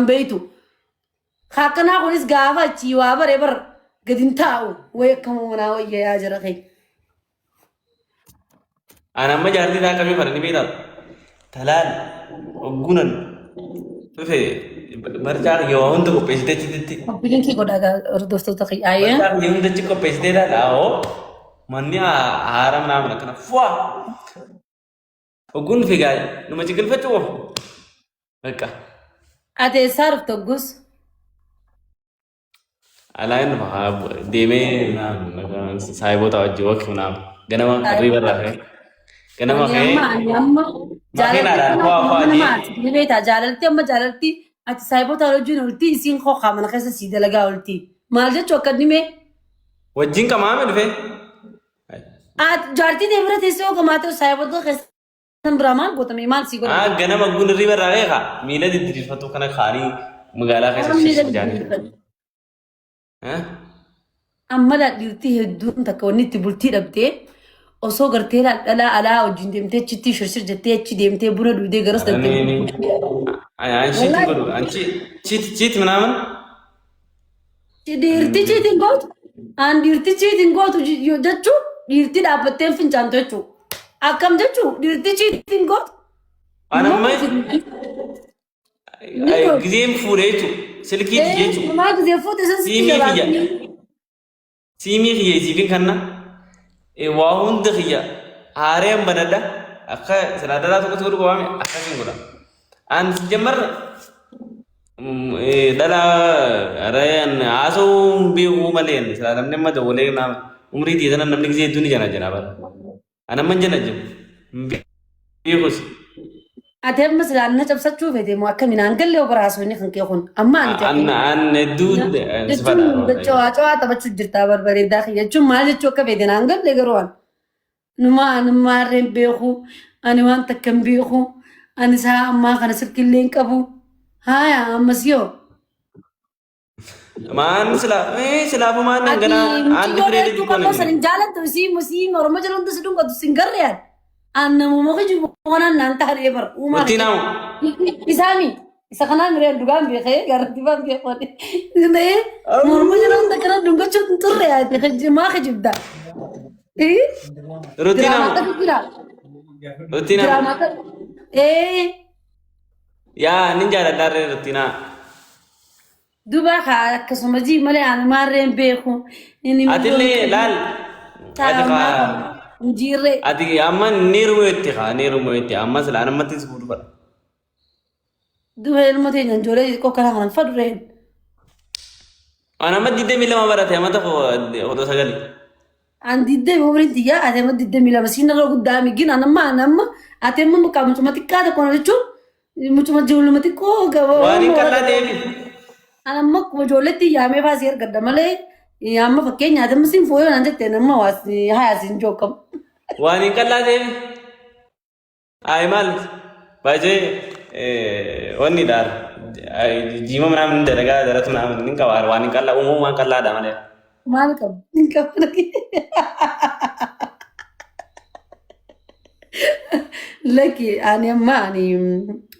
بيتو خاكنا خونس غافا تشيوا بريبر قدين تاو ويكم منا ويا يا جرخي أنا ما جارتي ذاك كمي فرني بيدا تلال وجونن في برجع يوم ده كوبيس ده تدي بيجين كي قدا دوستو تقي آيه برجع يوم ده تيجي كوبيس ده لا أو مني هارم نام لكنا فوا وجون في جاي لما تيجي الفتوى هكا أتى صارف تجوز على إنه ديمي نام سايبو توجهك نام جنما قريب الرأي جنما خير أما جالتي بيتا جالتي أما جالتي أتى سايبو تروجين ولتي يسين خو خامن خيس سيدا لقى ولتي مالجا شوكدني مي وجين كمان من فين جارتي ديمرة تيسو كماتو سايبو تو خيس برامان قوتم إيمان سيقول جنما قون ريب الرأي خا ميلا دي تريد فتو كنا خاري مقالا خيس شيش جاني أما لا ديرتي هدون تكوني تبلتي ربتي osoo gartee dhala alaa wajjin deemtee achitti shirshir jettee achi deemtee buna duudee garas dantee. Anchi cheat ምናምን dhiirti cheating gootu aan dhiirti cheating gootu jechuun dhiirti dhaabbattee fincaantu jechuudha. Akkam jechuun dhiirti cheating gootu. Anamma ጊዜም fuudhee jechuudha. Silkii jechuudha. Maa gisee fuudhee san siimii kiyya siifin kanna. Wahun dheeya haareen banadha akka sanaadara tokko tokko qabaame akkasiin godha. An jamar dhala arayaan haasoo beekuu malee sanaadara namni amma dabalee naam umrii tiisan namni gisee hedduun jana jana bara. Anamman jana jiru beekus. Ati amma silaanna cabsachuu fedhe moo akka minaan gallee obaraasoo inni kan kee kun amma ani ta'e. An hedduu jechuun cawaa taphachuu jirtaa barbareedaa jechuun maal jechuu akka fedhe naan gallee garuu an. Numa reen beeku ani waan takka hin beeku ani isaa ammaa kana silkillee hin qabu haaya ammas yoo. Maan silaafu maan gana aan dirree jechuun kan san jaalattu sii oromoo jala hundi si dhungatu sin garreeyaan aan namuma jiru kanaan naan taa'ee bar uumaa. Itti naamu. Isaami isa kanaan mireen dhugaan beekee gaaratti baan beekoo oromoo jala hunda kana dhungachuu turre yaate maa kijibda. Rutina. Ya ninja ada dari rutina. Duba kah kesumaji malah ane marren beku. Adile lal. Adika. Jire. Adi amma niru itu amma selana mati sebut ber. Duba ilmu tu jangan jore kok kalangan fadren. Anak mat dide milam apa rata mata kau sekali. Andide mobil tiga, ada mah dide mila mesin kalau udah mungkin anam, ada mah muka cuma tiga ada kono lucu, cuma jual mati kok gak bawa. Wani kalla dewi. Anam mah cuma jual tiga, me pasir kerja malah, ya mah pakai nyata mesin foil nanti tenar mah wasi hayasin jokam. Wani kalla dewi. Aimal, baca wani dar, jima mana mendarat darat mana ini kawar wani kalla umum wani kalla ada malah. Malcolm, Malcolm lagi. Lagi,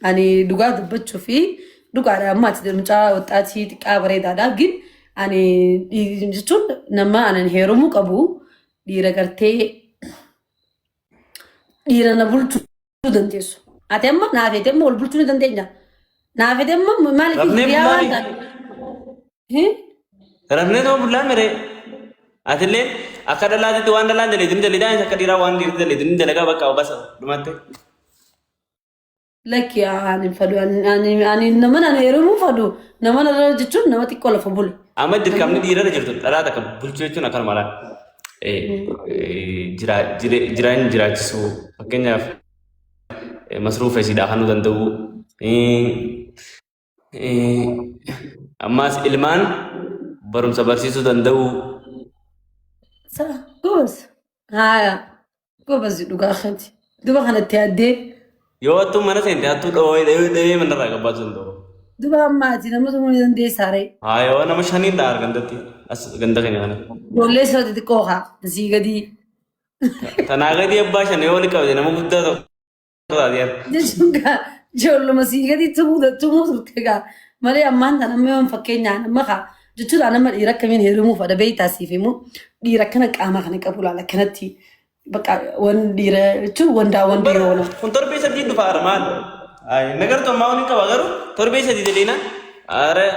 ani duga dapat cufi, duga ada mat di rumah tadi kabar ada gin, ani itu nama ani heromu kabu, dira karte, dira na bulcu dan jesu. Ate amma na ate amma bulcu dan tenya, na ate amma malik dia wanda. Ramne to bulan mere. Atile akada ladi tu anda ladi le dinde lidan sakadira wan dir le dinde lega baka basa dumate. Laki ani fadu ani namana ne rumu fadu namana rajchun namati kola fabul. Amad dir kamni dira rajtu ala ta bulchu chuna kan mala. Jiran su makanya masruf esi dah hanu dandu. Amas ilman barum sabarsiisu danda'u. Gobas. Haya. Gobas dhugaa kanti. Duba kanatti addee. Yoo attuu mana seente attuu dhawee mandarraa qabbaatu danda'u. Duba ammaati nama tumuu ni dandeessaare. Haa yoo nama shaniin dhaar gandatti as ganda keenya kana. Ijoollee isa xixiqqoo haa asii gadi. Tanaa gadi abbaa shan yoo wali qabate nama guddaa tokko taatee. Jechuun ijoolluma asii gadi tumuu turte gaa malee ammaan tan amma yoon fakkeenyaan amma kaa jechuudha nama dhiira akkamiin heerumuu fadha beeytaasiif immoo dhiira kana qaama kana qabu laala kanatti bakka wan dhiira jechuun wandaa wandi yoo no. Kun torbee sadii dhufa armaan. Nagartu ammaa wani qaba garuu torbee sadii jedhina. Are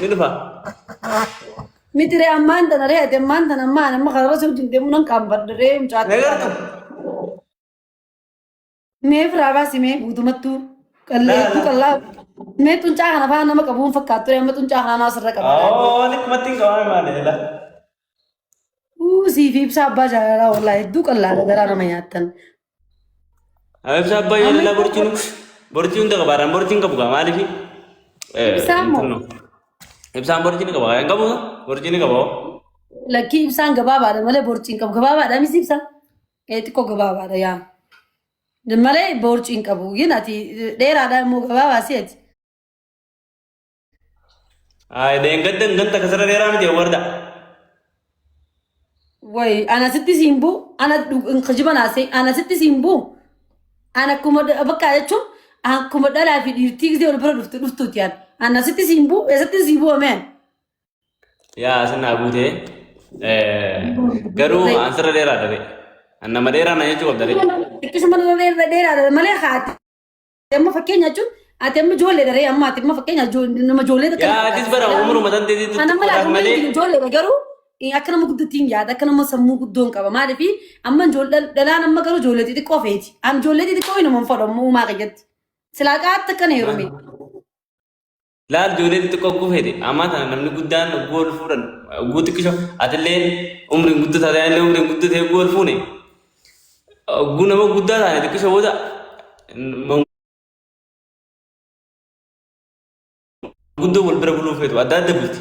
ni dhufa. Mitire ammaan tan aree ati ammaan tan ammaan amma karaa osoo jintee munan qaanfadharee mucaate. Nagartu. Mee firaa baasi mee guutumattuu qalleettuu qallaa mee xuncaa kana faa nama qabuun fakkaattu amma xuncaa kana naas irra qaba. Wani kumatti hin qabame maaleela. Siif ibsa abbaa jaalalaa wallaa hedduu qallaa garaa nama nyaattan. Ibsa abbaa jaalalaa borcii hunda qabaadhaan borcii hin qabu kaa maaliifi? Ibsaan moo? Ibsaan borcii ni qaba kaa hin qabu borcii ni qaba. Lakkii ibsaan gabaabaadha malee borcii hin qabu gabaabaadha misi ibsaan xiqqoo gabaabaadha yaa. Malee borcii hin qabu yin ati dheeraadha immoo gabaabaa si'ati. Deengadda ganta kasarra dheeraa miti warda. Way ana sitti simbu ana kajiban ase ana sitti simbu ana kuma bakka jechuun akkuma dhalaa fi dhiirtii gisee wal bira dhuftuuti yaan ana sitti simbu ameen. Yaa sinaa buutee garuu ansarra dheeraadha ta'e. Nama dheeraa na jechuu qabda ta'e. Akkasuma dheeraadha malee haati. Amma fakkeenya jechuun ati amma ijoollee daree amma ati amma fakkeenya nama ijoollee takka. Yaa atis bara umuruma tan ta'e ana malee ijoollee garuu akka nama guddaatiin yaada akka nama sammuu guddoon qaba maaliif amma dhalaan amma garuu ijoollee xixiqqoo feeti an ijoollee xixiqqoo inuma fadhamu uumaa qayyatti silaa qaatti akkana heerume. Laal ijoollee xixiqqoo guufeeti amma tana namni guddaan gool fuudhan guu xiqqisho atilleen umriin guddata ta'ellee umriin guddatee gool fuune guu nama guddaa taane xiqqisho booda guddoo wal bira buluu feetu adda adda bulti.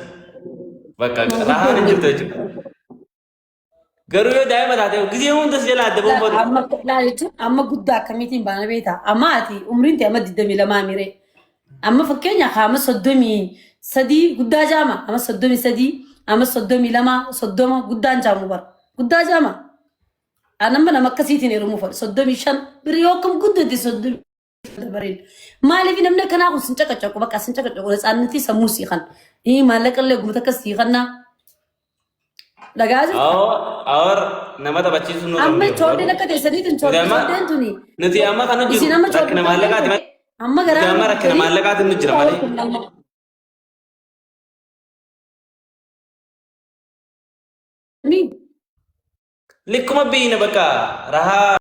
Bakka rahaan hin jirtu jechuudha. Garuu yoo daa'ima taate gisee hundas jala adda boonfatu. Amma guddaa akkamiitiin baana beektaa? Amma ati umriin ta'e amma 22 miree. Amma fakkeenya amma 33 guddaa jaama. Amma 33 amma 32 30 guddaan jaamu bara. Guddaa jaama. Anamma nama akkasiitiin heerumuu fadha. 35 birii yoo akkam guddate 30. Maaliif namni akkanaa kun sin caqacaqu bakka sin caqacaqu isaanitti sammuu siiqan. Maallaqallee guutuu akka siiqannaa. Dhagaa jirtu. Awar nama taphachiisu nu amma ijoolleen akka teessaniitiin ijoolleen tuni. Nuti amma kan hojjetu rakkina maallaqaati malee. Amma garaa. Amma rakkina maallaqaati nu jira malee. Likkuma biyyi na bakka rahaa.